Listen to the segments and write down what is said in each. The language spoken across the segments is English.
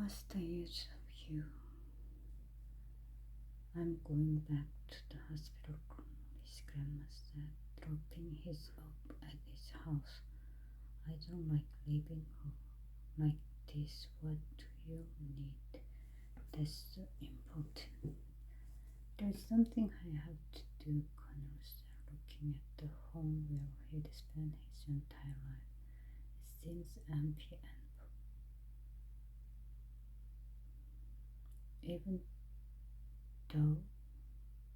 last days of you. I'm going back to the hospital, his grandma said, dropping his off at his house. I don't like leaving her like this. What do you need? That's so important. There's something I have to do, Connor said, looking at the home where he'd spent his entire life. It seems empty and even though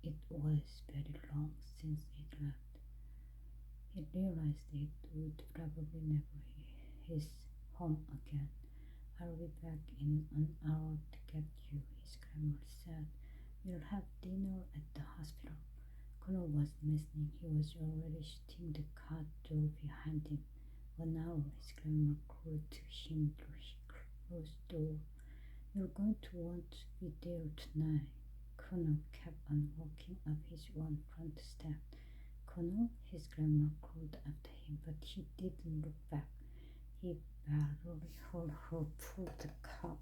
it was very long since it left. He realized it would probably never be his home again. I'll be back in an hour to get you, his grandma said. We'll have dinner at the hospital. Connor wasn't listening. He was already shutting the car door behind him. 1 hour, his grandma called to him through his closed door. You're going to want to be there tonight. Connor kept on walking up his one front step. Connor, his grandma called after him, but he didn't look back. He barely heard her pull the car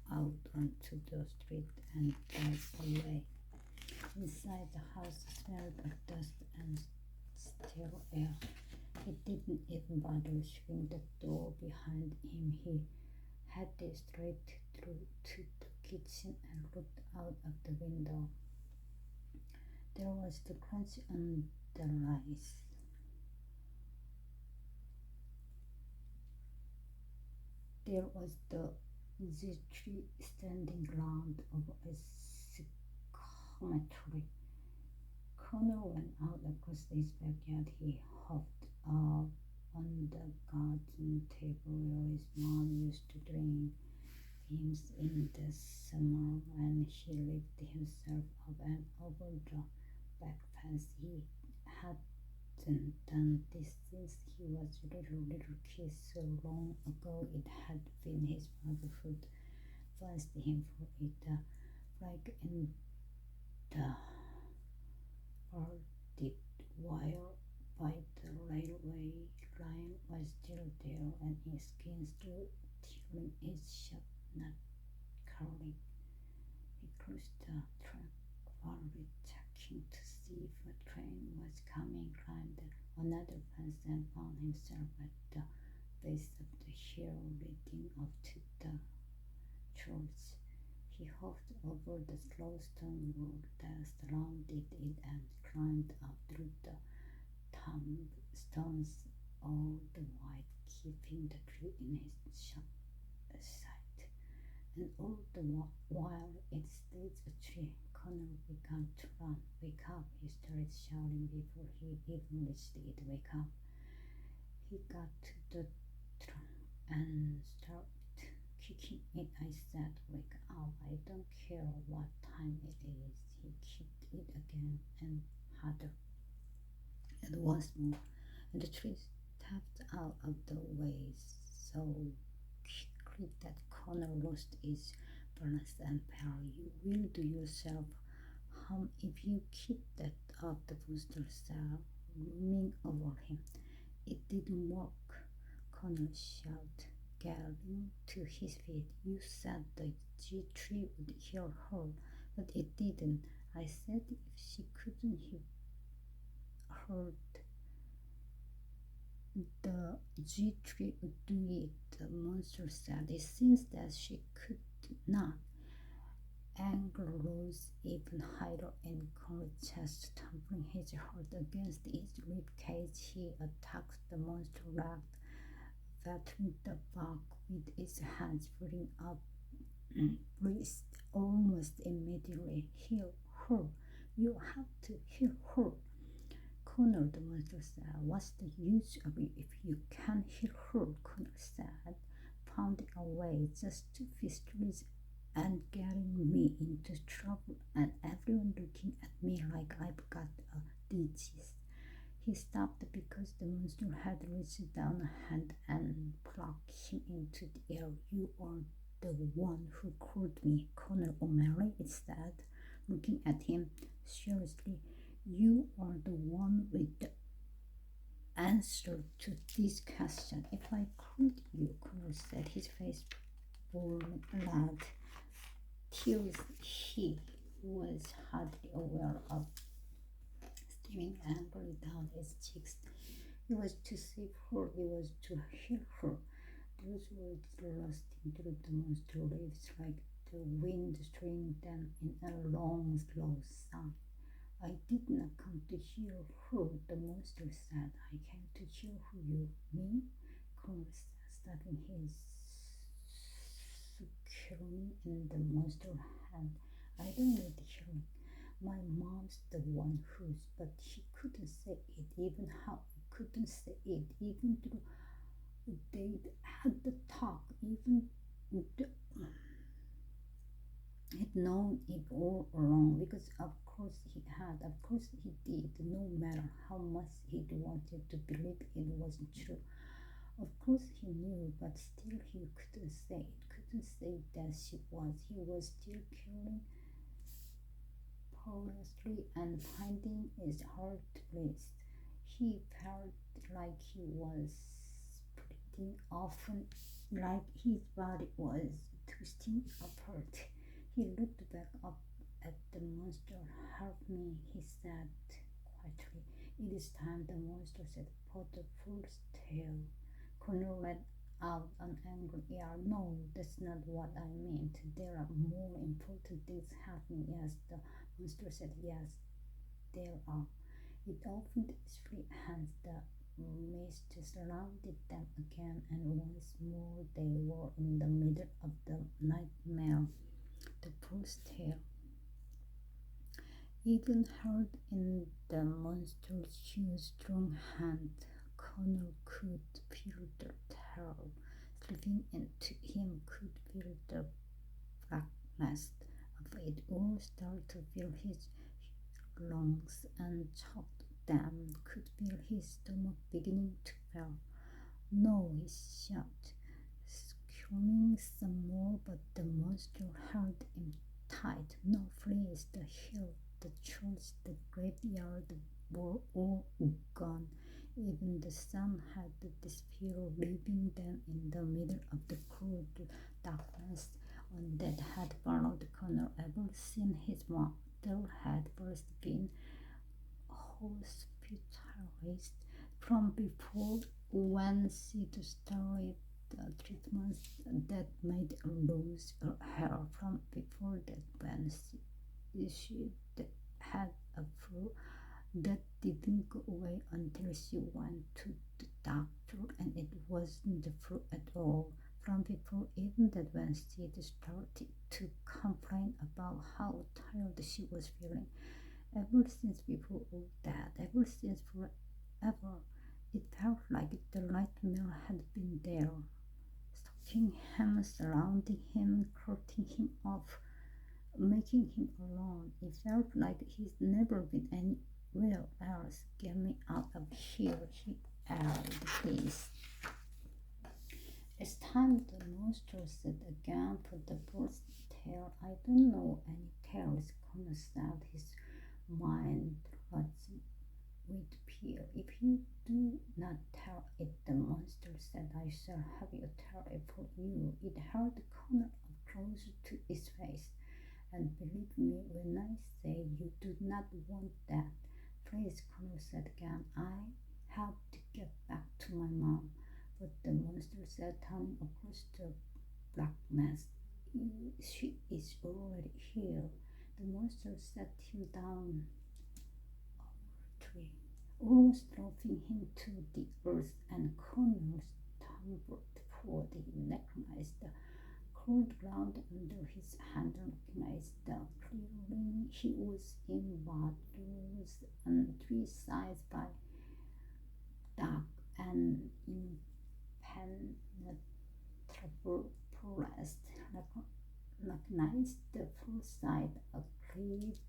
out onto the street and drive away. Inside the house smelled of dust and stale air. He didn't even bother shutting the door behind him. He headed straight through to the kitchen and looked out of the window. There was the crunch on the rice. There was the tree standing round over a sycamore tree. Connor went out across his backyard. He hopped up on the garden table where his mom used to drink games in the summer, and he lifted himself up and over the back fence. He hadn't done this since he was a little kid. So long ago it had been his mother who'd fenced him for it. The flag in the barbed wire by the railway line was still there, and his skin still tearing his shirt, not curling. He crossed the track, worried, checking to see if a train was coming, climbed another fence and found himself at the base of the hill leading up to the church. He hopped over the slow stone wall that surrounded it and climbed up through the tombstones, all the while keeping the tree in his sharp sight. And all the while it stayed a tree. Connor began to run. Wake up, he started shouting before he even reached it. Wake up. He got to the trunk and started kicking it. I said, wake up. I don't care what time it is. He kicked it again and harder. And once more, and the tree stepped out of the way so quickly that Connor lost his balance and power. You will do yourself harm if you keep that up, the booster said, looming over him. It didn't work, Connor shouted, getting to his feet. You said the G3 would hear her, but it didn't. I said if she couldn't hear heard, the G3 would do it, the monster said. It seems that she could not. Anger rose even higher in Connor's chest, thumping his heart against his ribcage. He attacked the monster, ragged, battering the bark with his hands, putting up breathed almost immediately. Heal her. You have to heal her. Connor, the monster said. What's the use of it if you can't heal her? Connor said, pounding away just to fistries and getting me into trouble, and everyone looking at me like I've got a disease. He stopped because the monster had reached down a hand and plucked him into the air. You are the one who called me, Connor O'Malley, it said, looking at him seriously. You are the one with the answer to this question. If I called you, Connor said, his face bawling aloud, tears he was hardly aware of streaming angrily down his cheeks. It was to save her, it was to heal her. Those words lost into the monster's lips like the wind stirring them in a long, slow sigh. I did not come to heal her, the monster said. I came to heal you. Me? Connor said, stabbing his succumbing in the monster's hand. I don't need healing. My mom's the one who's, but she couldn't say it, even how couldn't say it, even though they'd had the talk, even he'd known it all along, because of course he had, of course he did, no matter how much he'd wanted to believe it wasn't true. Of course he knew, but still he couldn't say it, couldn't say that she was. He was still caring powerlessly and finding his heart raced. He felt like he was breathing often, like his body was twisting apart. He looked back up at the monster. Help me, he said quietly. It is time, the monster said. Put the first tail. Connor let out an angry yell. No, that's not what I meant. There are more important things happening. Yes, the monster said. Yes, there are. It opened its free hands. The mist surrounded them again, and once more they were in the middle of the nightmare. The first tale. Even held in the monster's huge strong hand, Connor could feel the terror slipping into him, could feel the blackness of it all start to fill his lungs and choke them, could feel his stomach beginning to fill. No, he shouted, screaming some more, but the monster held him tight. No, please, the hill, the church, the graveyard were all gone. Even the sun had disappeared, leaving them in the middle of the cold darkness. On that had followed Connor ever since his mother had first been hospitalized from before, when she started the treatments that made her lose her hair, from before that, when she had a flu that didn't go away until she went to the doctor and it wasn't the flu at all, from before even that, when she started to complain about how tired she was feeling. Ever since before all that, ever since forever, it felt like the nightmare had been there, stalking him, surrounding him, cutting him off, making him alone. It felt like he's never been anywhere else. Get me out of here, he yelled, please. It's time, the monster said again for the first tale. I don't know any tales, Connor said, his mind was with fear. If you do not tell it, the monster said, I shall have you tell it for you. It held Connor up closer to his face. And believe me when I say you do not want that. Please, Connor said again, I have to get back to my mom. But the monster said, turning across the blackness, she is already here. The monster set him down over a tree, almost dropping him to the earth, and Connor stumbled forward. He recognized the cold ground under his hand, recognized the clearing he was in, but was on three sides by dark and impenetrable forest. Recognized the first side, a cliff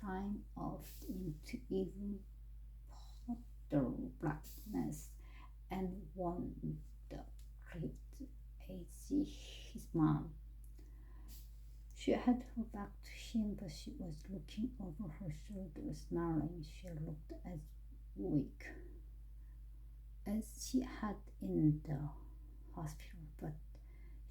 flying off into even hotter blackness, and one the cliff edge his mom. She had her back to him, but she was looking over her shoulder, smiling. She looked as weak as she had in the hospital, but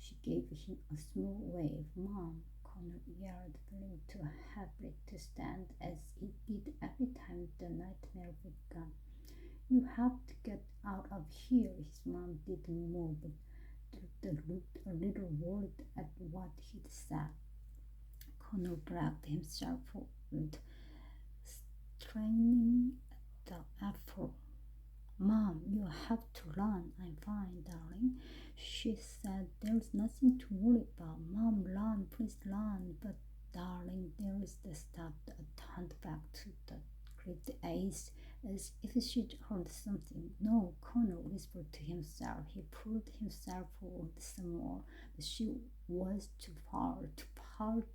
She gave him a small wave. Mom, Connor yelled, trying to have it to stand as it did every time the nightmare began. You have to get out of here. His mom didn't move. They looked a little worried at what he'd said. Connor dragged himself forward, straining at the effort. Mom, you have to run. I'm fine, darling. She said, there's nothing to worry about. Mom, run, please run. But, darling, there is the stop that turned back to the gripped ace as if she'd heard something. No, Connor whispered to himself. He pulled himself forward some more, but she was too far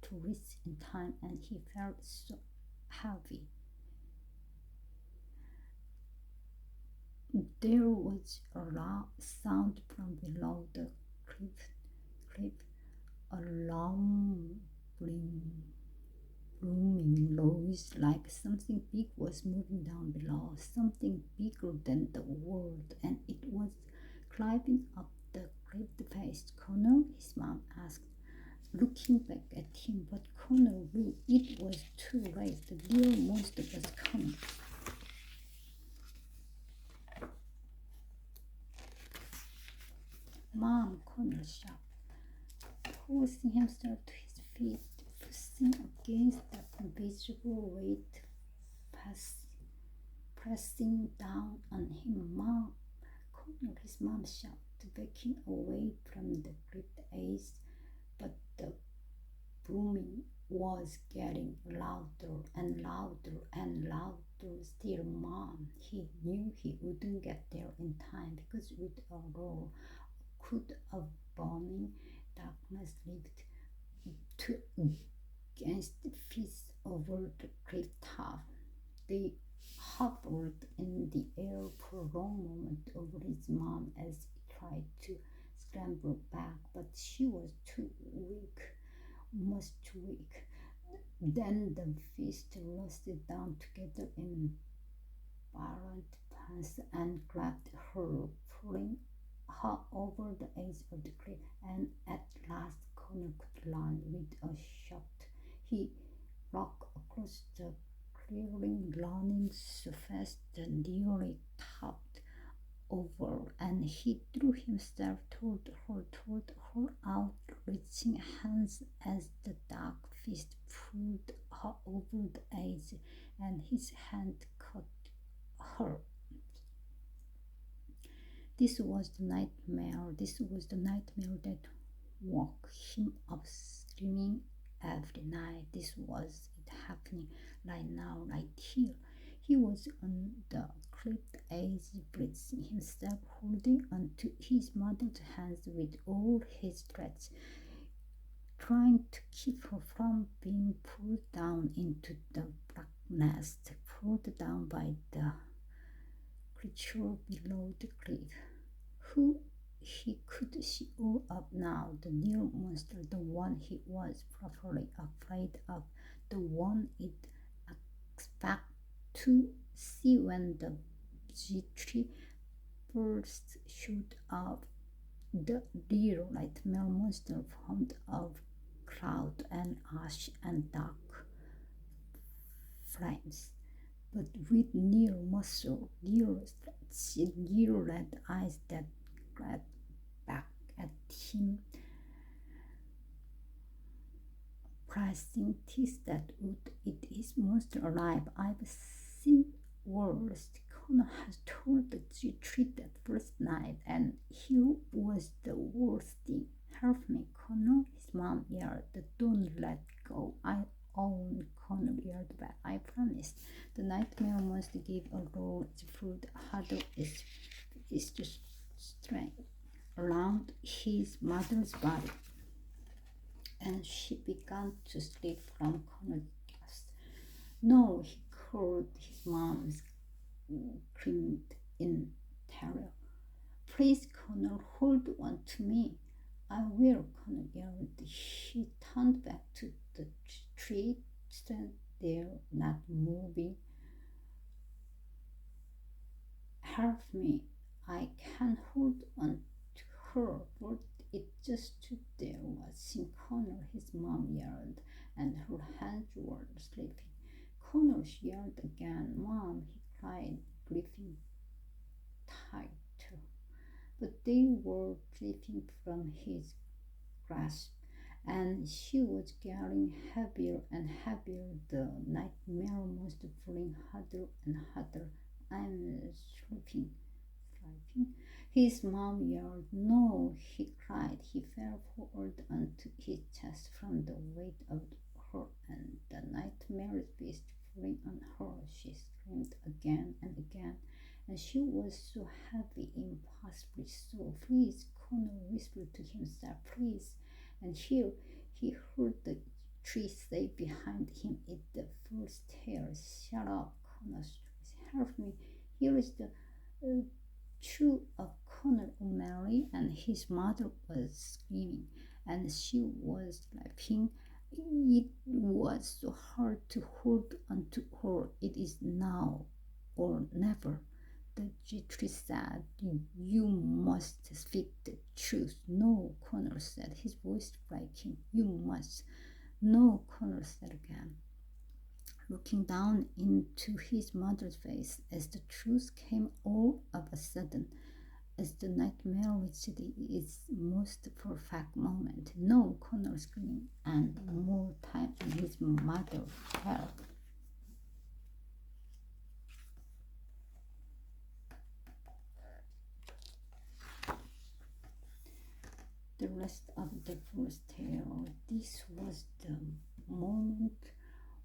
to reach in time, and he felt so heavy. There was a loud sound from below the cliff, a long, booming noise like something big was moving down below, something bigger than the world, and it was climbing up the cliff face. Connor, his mom asked, looking back at him, but Connor knew it was too late. The real monster was coming. Mom, Connor shouted, forcing himself to his feet, pushing against the invisible weight pressing down on him. Mom, Connor, his mom shouted, backing away from the gripped ace, but the booming was getting louder and louder and louder. Still, Mom, he knew he wouldn't get there in time because with a roar, could of burning darkness leaped to against the fists over the cliff top. They hovered in the air for a long moment over his mom as he tried to scramble back, but she was too weak, much too weak. Then the fists rushed down together in violent pants and grabbed her, pulling her over the edge of the cliff, and at last Connor could land with a shout. He rocked across the clearing, running so fast that nearly topped over, and he threw himself toward her outreaching hands as the dark fist pulled her over the edge, and his hand caught her. This was the nightmare that woke him up screaming every night. This was it happening right now, right here. He was on the cliff edge, bracing himself, holding onto his mother's hands with all his strength, trying to keep her from being pulled down into the blackness, pulled down by the creature below the cliff, who he could see all up now, the new monster, the one he was properly afraid of, the one he'd expect to see when the G3 first showed up, the real nightmare monster formed of cloud and ash and dark flames, but with near muscle, near red eyes that glared back at him, pressing teeth that would eat his monster alive. I've seen worse. Connor has told the G3 that first night, and here was the worst thing. Help me, Connor, his mom yelled. Don't let go. I own, Connor yelled back. I promise. The nightmare monster gave a roar as pulled harder its strength around his mother's body, and she began to slip from Connor's grasp. No, he called. His mom screamed in terror. Please, Connor, hold on to me. I will, Connor yelled. He turned back to the tree, stood there, not moving. Help me. I can hold on to her, but it just stood there watching Connor. His mom yelled, and her hands were slipping. Connor yelled again. Mom, he cried, gripping tighter. But they were slipping from his grasp, and she was getting heavier and heavier, the nightmare monster pulling harder and harder. I'm slipping. His mom yelled, no, he cried. He fell forward onto his chest from the weight of her and the nightmare beast pulling on her. She screamed again and again, and she was so heavy, impossibly so. Please, Connor whispered to himself, please. And here he heard the tree say behind him at the first stair, shut up, Connor, help me. Here is the true of Connor O'Malley, and his mother was screaming, and she was laughing. It was so hard to hold onto her. It is now or never. The tree said, you must speak the truth. No, Connor said, his voice breaking. You must. No, Connor said again, looking down into his mother's face as the truth came all of a sudden, as the nightmare reached its most perfect moment. No, Connor screamed, and more time, and his mother fell. The rest of the first tale. This was the moment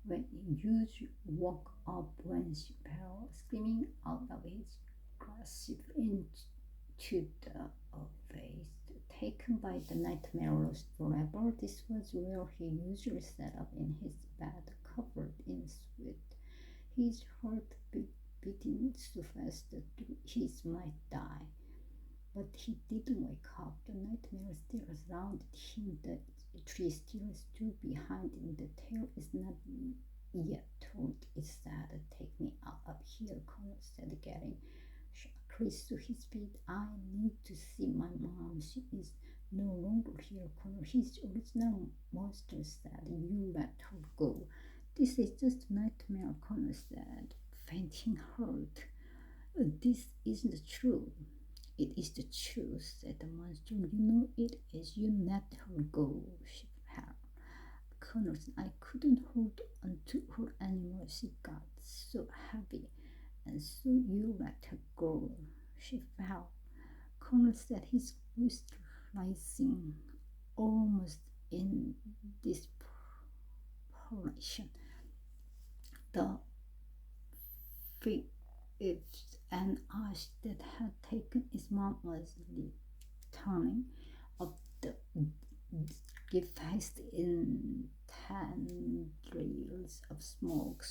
when Hughes woke up when she fell screaming out of his grasp into the face taken by the nightmare lost forever. This was where he usually sat up in his bed, covered in sweat, his heart beating so fast that he might die. But he didn't wake up. The nightmare still surrounded him. The tree still stood behind him. The tale is not yet told. It said, take me out of here, Connor said, getting Chris to his feet. I need to see my mom. She is no longer here, Connor. His original monster said, you let her go. This is just a nightmare, Connor said, fainting hurt. This isn't true. It is the truth, said the monster. You know it is. You let her go, she fell. Connor said, I couldn't hold onto her anymore. She got so heavy, and so you let her go. She fell. Connor said, his voice rising almost in desperation. The feet and ash that had taken his mom was returning up the faced in tendrils of smoke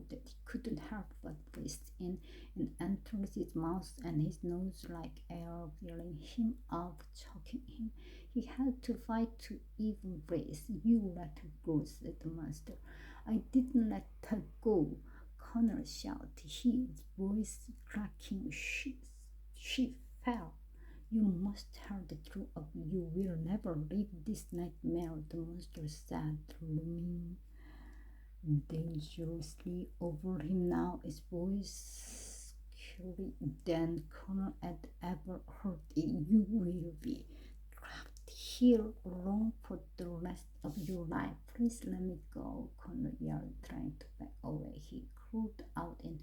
that he couldn't help but breathe in and entered his mouth and his nose like air, filling him up, choking him. He had to fight to even breathe. You let her go, said the monster. I didn't let her go, Connor shouted, his voice cracking. She fell. You must tell the truth or you will never leave this nightmare, the monster said, looming dangerously over him now, his voice scarier than Connor had ever heard it. You will be trapped here alone for the rest of your life. Please let me go, Connor yelled, trying to back away. He crawled out in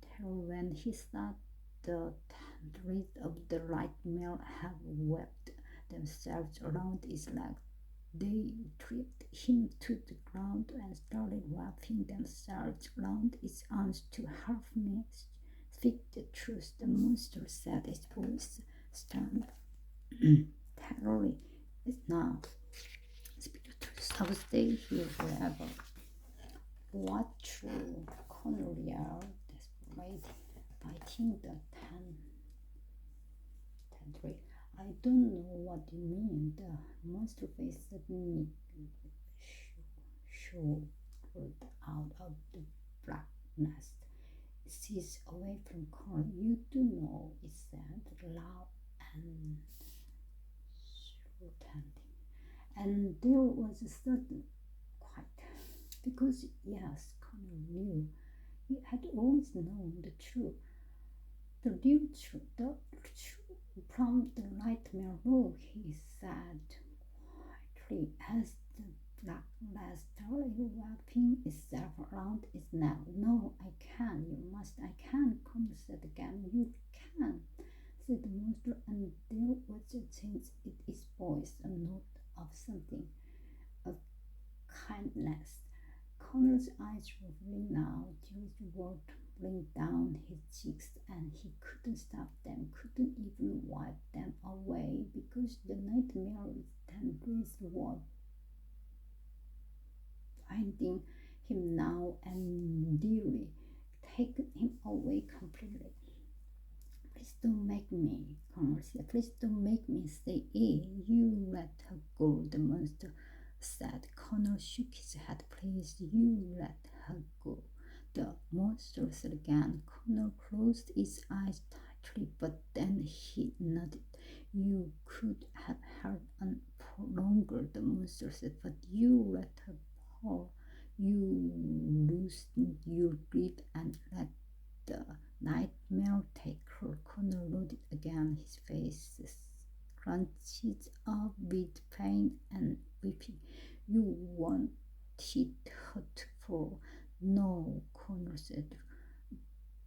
terror when he thought the tendrils of the nightmare had wrapped themselves around his legs. They tripped him to the ground and started wrapping themselves around his arms to help me speak the truth, the monster said, his voice stern. Terror is now. Speak the truth. I will stay here forever. What true? Connor yelled, desperate, biting the tendril. I don't know what you mean. The monster face suddenly showed out of the blackness. Seized away from Connor. You do know, it said, loud and pretending. And there was a certain quiet, because yes, Connor knew. He had always known the truth, the real truth, the truth from the nightmare room. He said quietly as the blackness started wrapping itself around his neck. No, I can, you must, I can. Connor said again, you can, said the monster, and there was a change in his voice, a note of something, of kindness. Connor's eyes were roving now, tears were tumbling down his cheeks, and he couldn't stop them, couldn't even wipe them away, because the nightmare's tendrils were binding him now and dearly, taking him away completely. Please don't make me, Connor said. Please don't make me say it. You let her go, the monster said. Connor shook his head. Please, you let her go, the monster said again. Connor closed his eyes tightly, but then he nodded. You could have held on for longer, the monster said, but you let her fall. You loosened your grip and let the nightmare take her. Connor nodded again, his face crunched up with pain and weeping. You wanted her to fall. No, Connor said,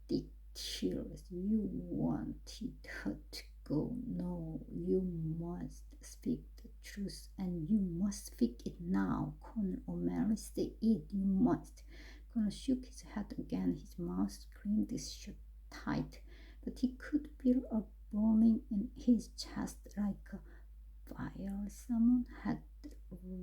the tears. You wanted her to go. No, you must speak the truth, and you must speak it now. Connor O'Malley, say it, you must. Connor shook his head again, his mouth screamed shut tight, but he could feel a burning in his chest like a fire someone had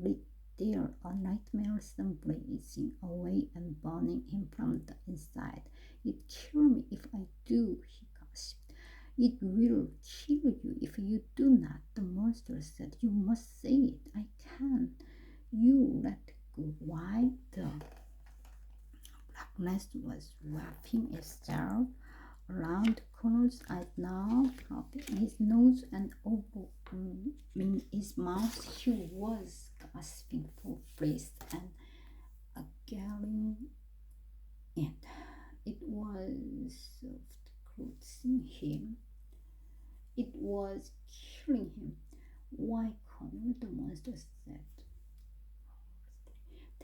lit there, a nightmare sun blazing away and burning him from the inside. It kill me if I do, he gasped. It will kill you if you do not, the monster said. You must say it. I can. You let go. Why? The blackness was wrapping itself around Connor's eyes now, dropping his nose and opening his mouth. He was gasping for breath and gagging it. It was soft clothing him. It was killing him. Why, Connor, the monster said.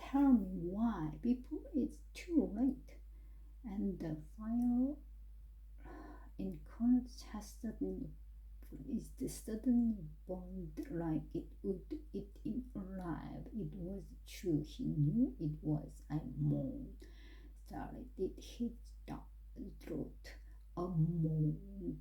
Tell me why, before it's too late. And the fire in Connor's chest suddenly burned like it would eat him alive. It was true. He knew it was. I moaned. Started it his throat. A moan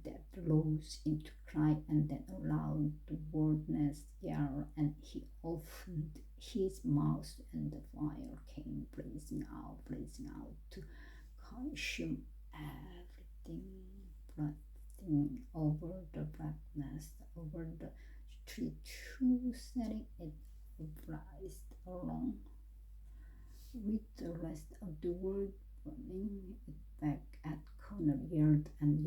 that rose into cry and then aloud the wordless yell, and he opened his mouth and the fire came blazing out to consume everything, flooding over the blackness, over the street, too, setting it rise along with the rest of the world, burning it back at Connor, yelled and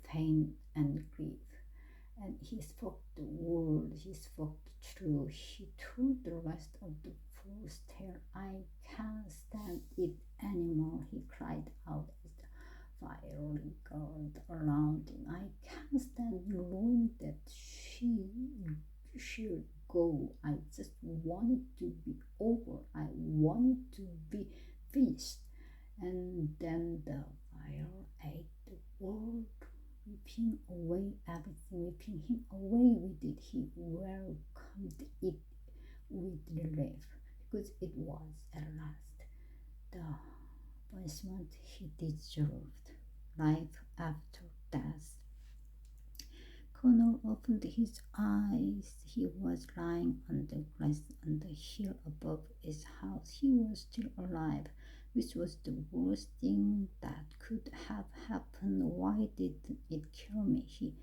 pain and grief. And he spoke the word, he spoke the truth. He told the rest of the forest tale. I can't stand it anymore, he cried out as the fire lingered around him. I can't stand knowing that she should go. I just want it to be over. I want it to be finished. And then the fire ate the world, whipping away everything, whipping him away with it. He welcomed it with relief, because it was at last the punishment he deserved, life after death. Connor opened his eyes. He was lying on the grass on the hill above his house. He was still alive, which was the worst thing that could have happened. Why didn't it kill me? He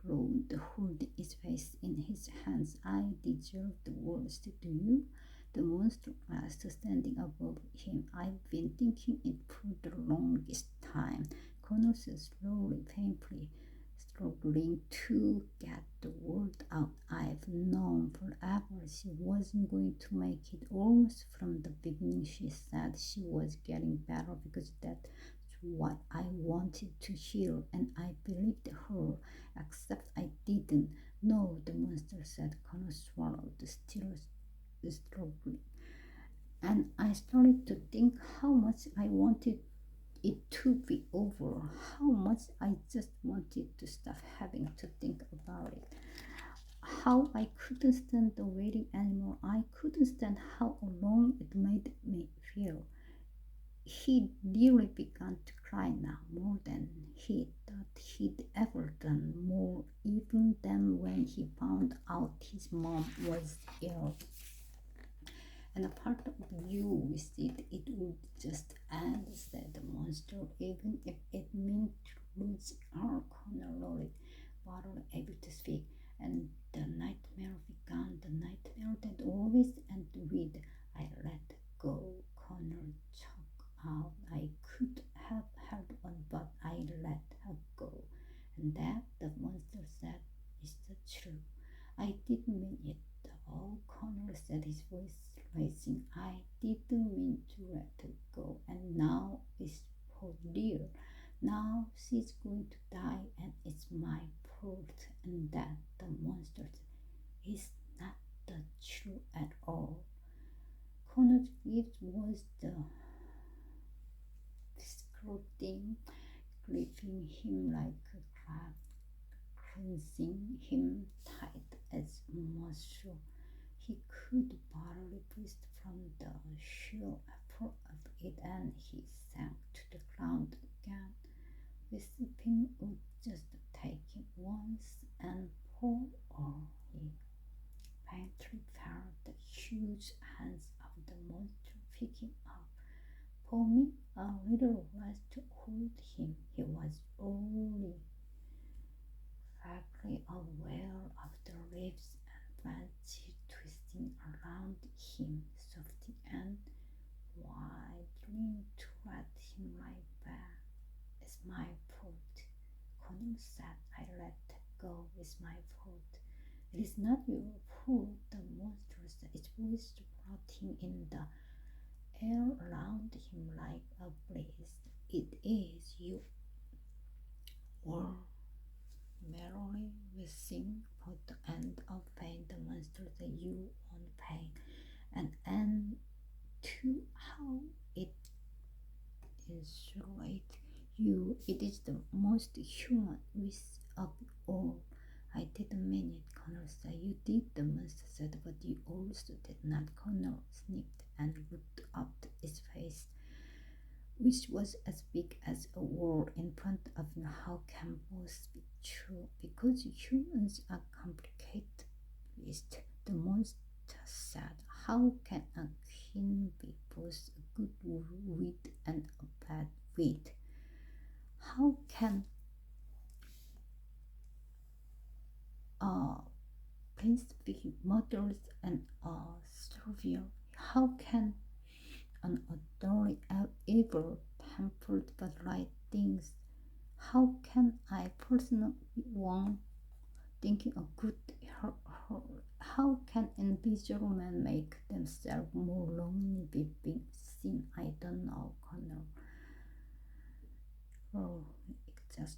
groaned, holding his face in his hands. I deserve the worst. Do you? The monster asked, standing above him. I've been thinking it for the longest time, Connor said slowly, painfully. struggling to get the word out. I've known forever she wasn't going to make it. Almost from the beginning, she said she was getting better because that's what I wanted to hear, and I believed her, except I didn't. No, the monster said. Connor swallowed, still struggling. And I started to think how much I wanted it to be over, how much I just wanted to stop having to think about it, how I couldn't stand the waiting anymore. I couldn't stand how alone it made me feel. He really began to cry now, more than he thought he'd ever done, more even than when he found out his mom was ill. And a part of you wished it would just end, said the monster, even if it meant losing our corner loaded, barely able to speak. And the nightmare began, the nightmare that always ended with, I let go. Connor choked out. I could have held on, but I let her go. And that, the monster said, is the truth. I didn't mean it. Oh, Connor said, his voice rising. I didn't mean to let her go, and now it's for real. Now she's going to die, and it's my fault. And that, the monster said, is not the truth at all. Connor's gift was the physical thing, gripping him like a crab, cleansing him tight as a muscle. He could barely breathe from the sheer effort of it, and he sank to the ground again. Whispering would just take it once and for all. He faintly felt the huge hands of the monster picking up, pulling a little less to hold him. He was only vaguely aware of the leaves and branches twisting around him, softly and widening to let him lie back. It's my fault. Connor said, I let go. It's my fault. It is not your fault, the monster said. Its voice brought him in the air around him like a breeze. It is. You were merely wishing for the end of pain. The monster said, you want pain, an end to how it is right. It is the most human wish of all. I didn't mean it, Connor said. You did, the monster said, but you also did not. Connor sniffed and looked up its face, which was as big as a wall in front of him. How can both be true? Because humans are complicated beasts, the monster said. How can a king be both a good wit and a bad wit? How can a prince be murderous and a survivor? How can an adult ever pampered but right things? How can I personally one thinking a good her? How can invisible men make themselves more lonely by being seen? I don't know, Connor. Oh, it just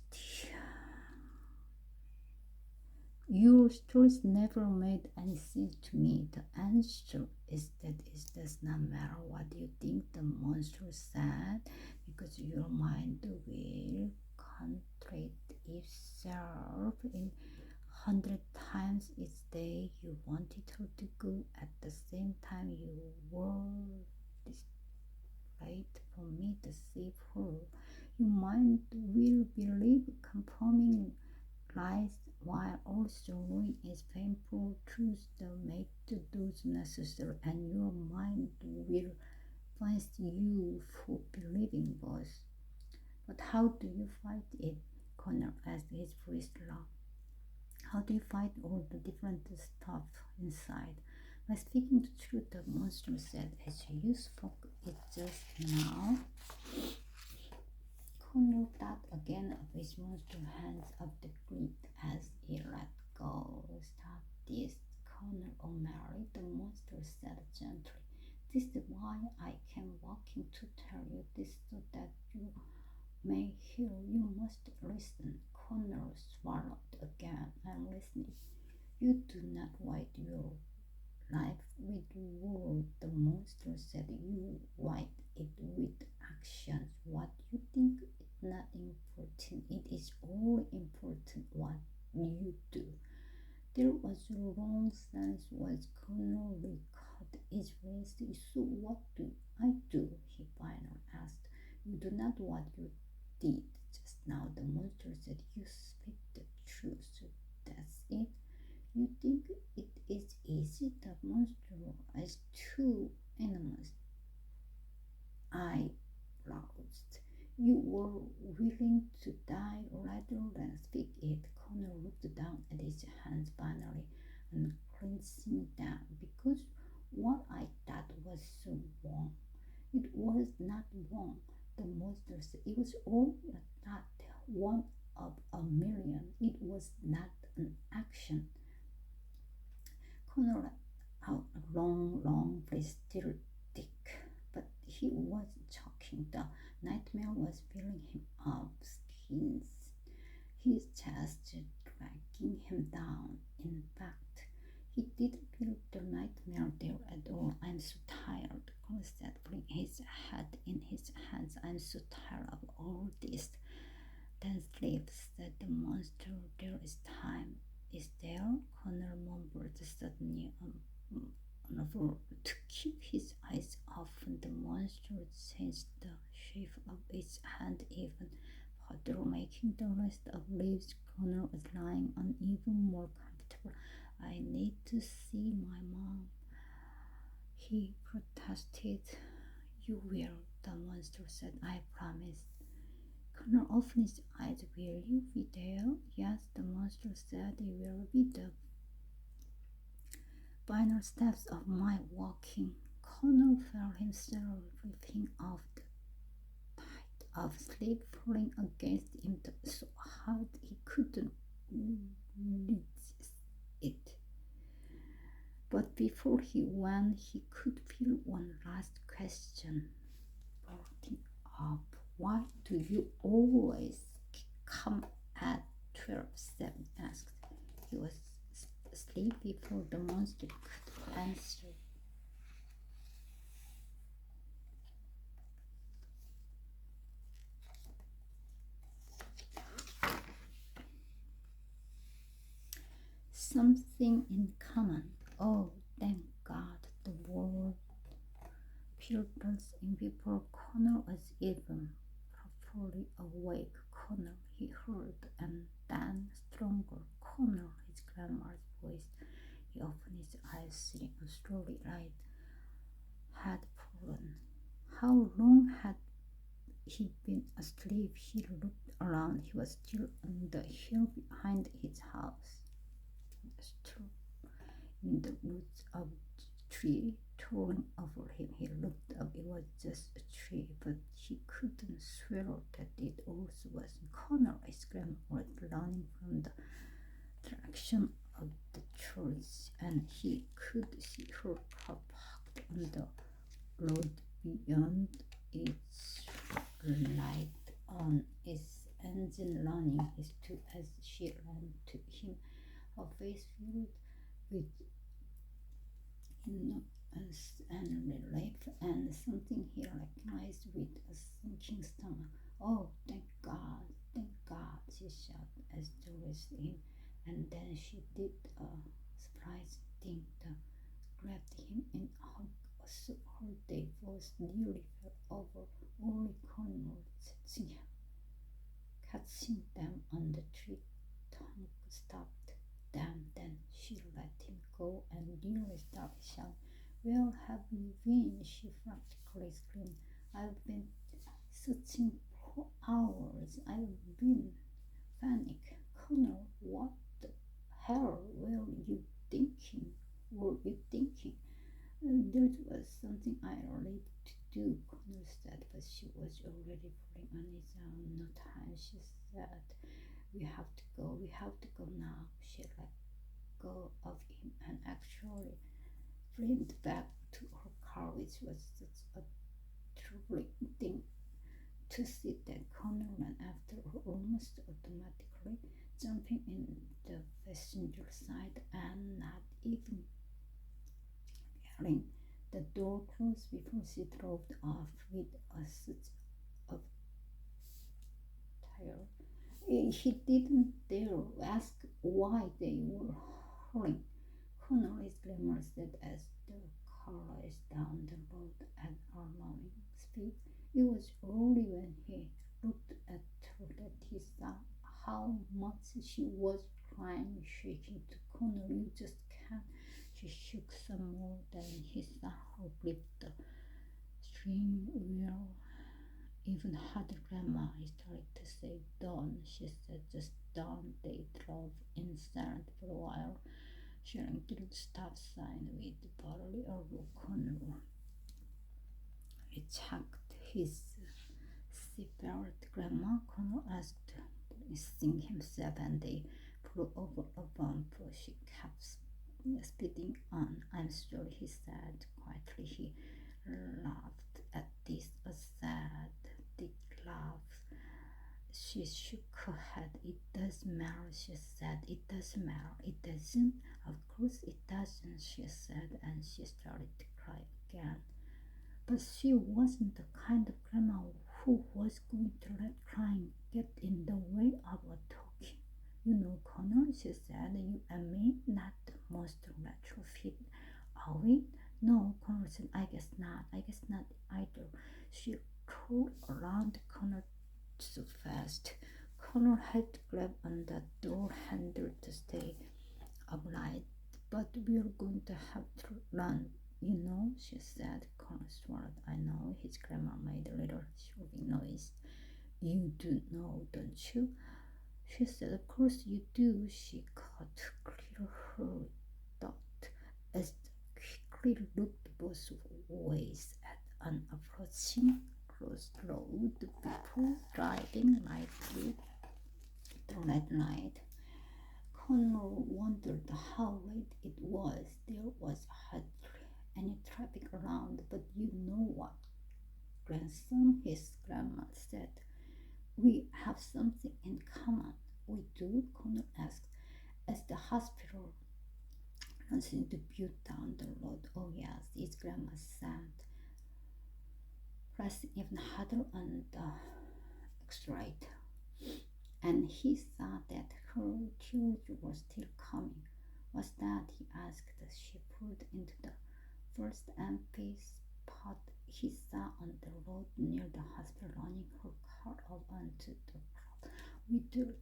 your stories never made any sense to me. The answer is that it does not matter what you think, the monster said, because your mind will contradict itself in 100 times each day. You wanted her to go, at the same time you were displayed for me to save her. Your mind will believe confirming lies while also knowing its painful truths that make those necessary, and your mind will punish you for believing both. But how do you fight it? Connor asked, his voice low. How do you fight all the different stuff inside? By speaking the truth, the monster said, as you spoke it just now. Connor thought again of his monster hands of the grip as he let go. Stop this, Connor O'Malley, the monster said gently. This is why I came walking to tell you this so that you may hear. You must listen. Connor swallowed again and listening. You do not write your life with words, the monster said. You write it with actions. What you think is not important. It is all important what you do. There was a long silence as Connor recalled his voice. So what do I do? He finally asked. You do not what you did just now, the monster said. You speak the truth. That's it. You think it is easy? The monster has two enemies. I roused. You were willing to die rather than speak it. Connor looked down at his hands finally and clenching them because what I thought was so wrong. It was not wrong, the monster said. It was only a thought, one of a million. It was not an action. Connor let out a long breath, still thick, but he wasn't choking. The nightmare was filling him up, his chest dragging him down. In fact, he didn't feel the nightmare there at all. I'm so tired, Connor said, putting his head in his hands. I'm so tired of all this. Then sleep, said the monster. There is time. Is there? Connor mumbled, suddenly unable to keep his eyes open. The monster changed the shape of its hand even further, making the rest of leaves. Connor was lying on even more comfortable. I need to see my mom, he protested. You will, the monster said. I promise. Connor opened his eyes. Will you be there? Yes, the monster said. It will be the final steps of my walking. Connor felt himself ripping off the tide of sleep falling against him so hard he couldn't resist it. But before he went, he could feel one last question building up. Why do you always come at 12? Sam asked. He was asleep before the monster could answer. Something in common. Oh, thank God, the world filters in before Connor was even properly awake. Connor, he heard, and then stronger. Connor, his grandma's voice. He opened his eyes, seeing a slowly light had fallen. How long had he been asleep? He looked around. He was still on the hill behind his house. In the roots of the tree towering over him. He looked up. It was just a tree, but he couldn't swear that it also wasn't. Connor, his grandma was running from the direction of the church, and he could see her car parked on the road beyond, its light on, its engine running. He stood as she ran to him, her face filled with innocence and relief, and something he recognized with a sinking stomach. Oh, thank God, she shouted as the rest in, and then she did a surprise thing that grabbed him in a hug so hard they both nearly fell over. Only Connor catching them on the tree trunk stopped them. Then she let him go and nearly started shouting. Where have you been? She frantically screamed. I've been searching for hours. I've been panic. Connor, what the hell were you thinking? There was something I related to do, Connor said, but she was already falling on his own. No time, she said. We have to go now. She let go of him and actually flew back to her car, which was such a troubling thing to see that Connor ran after her almost automatically, jumping in the passenger side and not even hearing the door close before she drove off with a such of terror. He didn't dare ask why they were hurrying. Connor Glamor said as the car raced down the road at alarming speed. It was only when he looked at her that he saw how much she was crying, shaking to Connor. You just can't. She shook some more than he saw her grip the steering wheel even harder. Grandma, he started to say. Don't, she said, just don't. They drove in silence for a while, sharing through the stop sign with bodily elbow. Connor checked his seatbelt. Grandma, Connor asked, bracing himself, and they flew over a bump. She kept speeding on. I'm sorry, he said quietly. He laughed at this, a sad, deep laugh. She shook her head. It doesn't matter, she said. It doesn't matter. It doesn't. Of course it doesn't, she said, and she started to cry again. But she wasn't the kind of grandma who was going to let crying get in the way of a talking. You know, Connor, she said, you and me, not the most retrofit, are we? No, Connor said, I guess not. I guess not either. She tore around Connor so fast. Connor had to grab on the door handle to stay upright. But we're going to have to run, you know, she said. Connor swallowed. I know. His grandma made a little shrieking noise. You do know, don't you? She said, of course you do. She cut clear her thought as quickly looked both ways at an approaching crossroad, people driving lightly the red light. Connor wondered how late it was. There was hardly any traffic around, but you know what, grandson, his grandma said. We have something in common. We do? Connor asked as the hospital runs into view down the road. Oh yes, his grandma said, pressing even harder on the accelerator. And he saw that her tears were still coming. What's that? He asked as she pulled into the first empty spot he saw on the road near the hospital, running her car out onto the road. We do,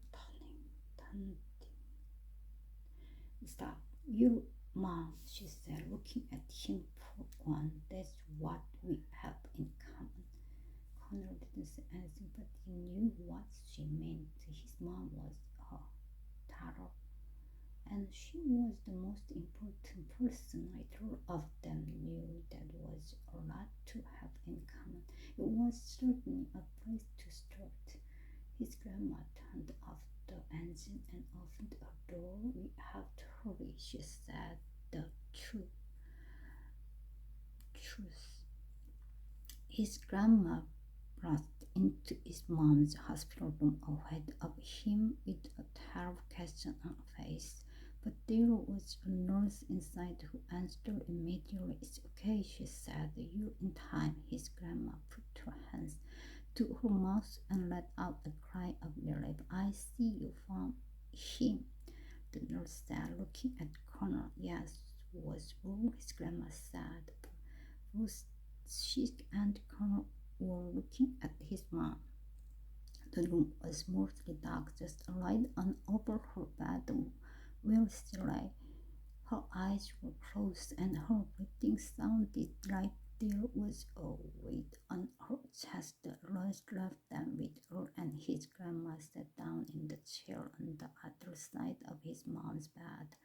darling. Stop. Your mom, she said, looking at him for one. That's what we have in common. Connor didn't say anything, but he knew what she meant. His mom was a daughter, and she was the most important person. Neither of them knew that was a lot to have in common. It was certainly a place to start. His grandma turned off the engine and opened her door. We have to hurry, she said. The truth. His grandma burst into his mom's hospital room ahead of him with a terrible question on her face. But there was a nurse inside who answered immediately. It's okay, she said. You're in time. His grandma put her hands to her mouth and let out a cry of relief. I see you found him, the nurse said, looking at Connor. Yes, was all, his grandma said. Both she and Connor were looking at his mom. The room was mostly dark, just a light on over her bed where she lay. Her eyes were closed and her breathing sounded like there was a weight on her chest. The nurse left them with her, and his grandma sat down in the chair on the other side of his mom's bed.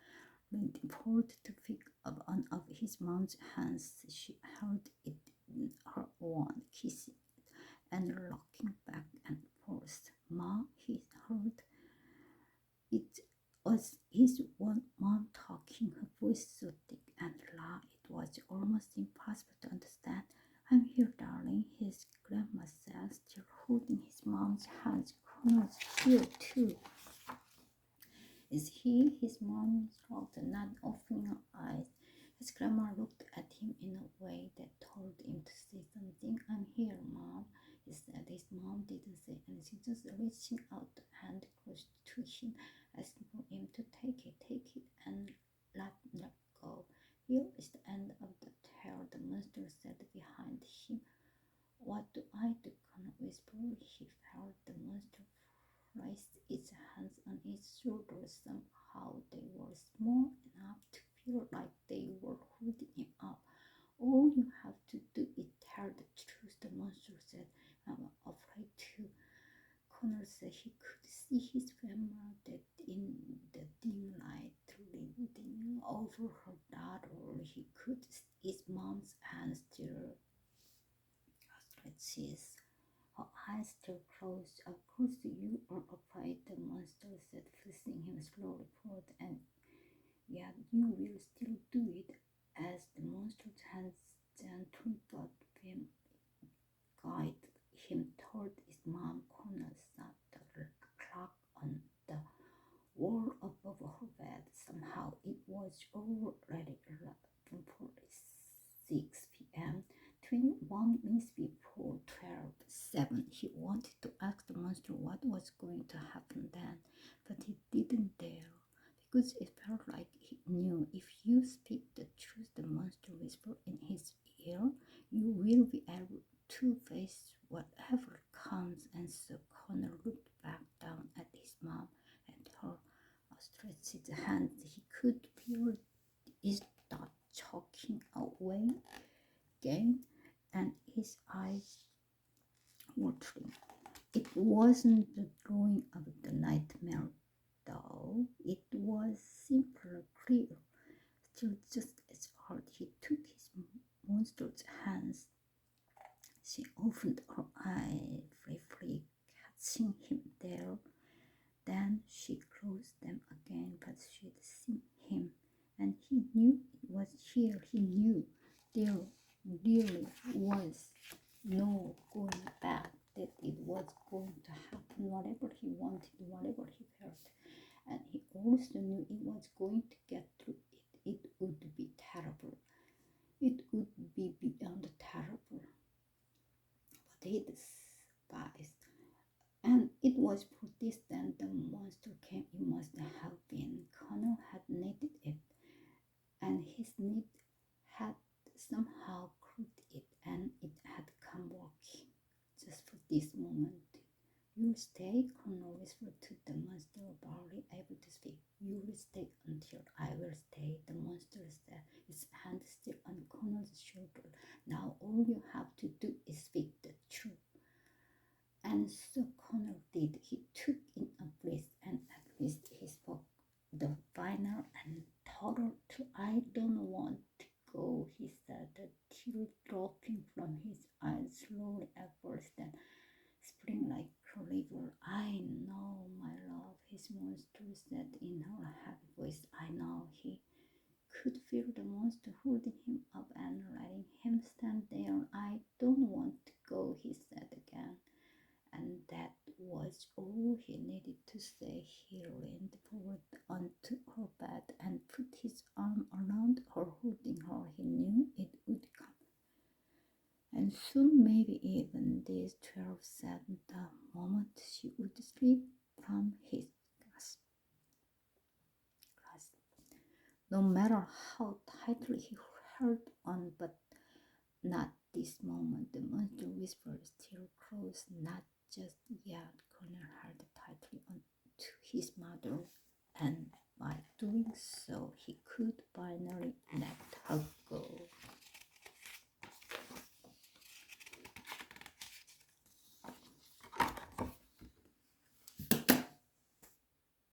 Leaning forward to pick up one of his mom's hands, she held it in her own, kissing it and rocking back and forth. "Ma," he heard. It was his one mom talking, her voice so thick and loud it was almost impossible to understand. "I'm here, darling," his grandma said, still holding his mom's hands. "Connor's here too." "Is he?" His mom shrugged, not opening her eyes. His grandma looked at him in a way that told him to say something. "I'm here, Mom," he said. His mom didn't say anything, just reaching out the hand close to him, asking for him to take it, and let go. "Here is the end of the tail," the monster said behind him. "What do I do?" Connor whispered. He felt the monster place its hands on his shoulders. Somehow they were small enough to feel like they were holding him up. "All you have to do is tell the truth," the monster said. "I'm afraid to." Connor said he could see his grandma that in the dim light leaning over her daughter. He could see his mom's hands still outstretched. Her eyes still closed. "Of course you are afraid," the monster said, pushing him slowly forward, "and yet you will still do it." As the monster's hands gently got him, guide him toward his mom, Connor saw the clock on the wall above her bed. Somehow it was already 11:46 p.m. 21 minutes before 12. 7. He wanted to ask the monster what was going to happen then, but he didn't dare, because it felt like he knew. "If you speak the truth," the monster whispered in his ear, "you will be able to face whatever comes." And so Connor looked back down at his mom and her outstretched hand. He could feel his thought choking away again, and his eyes watering. It wasn't the drawing of the nightmare, though. It was simpler, clear, still just as hard. He took his monster's hands. She opened her eyes briefly, catching him there. Then she closed them again, but she'd seen him, and he knew it was here. He knew there really was no going back, that it was going to happen, whatever he wanted, whatever he felt. And he also knew it was going to get through it. It would be terrible. It would be beyond terrible. But he despised. And it was for this that the monster came. It must have been. Connor had needed it, and his need had somehow caught it, and it had come walking just for this moment. "You'll stay," Connor whispered to the monster, barely able to speak. "You'll stay until I will stay," the monster said, its hand still on Connor's shoulder. "Now all you have to do is speak the truth." And so Connor did. He took in a breath, and at least he spoke the final and total truth. "I don't want to go," he said, the tears dropping from his eyes slowly at first, then spring like a river. "I know, my love," his monster said in her heavy voice. "I know." He could feel the monster holding him up and letting him stand there. "I don't want to go," he said again. And that was all he needed to say. He leaned forward onto her bed and put his arm around her, holding her. He knew it would come. And soon, maybe even this 12 said, the moment she would slip from his grasp. No matter how tightly he held on, but not this moment, the monster whispered, still close. "Not just yet." Connor held tightly on to his mother, and by doing so, he could finally let her go.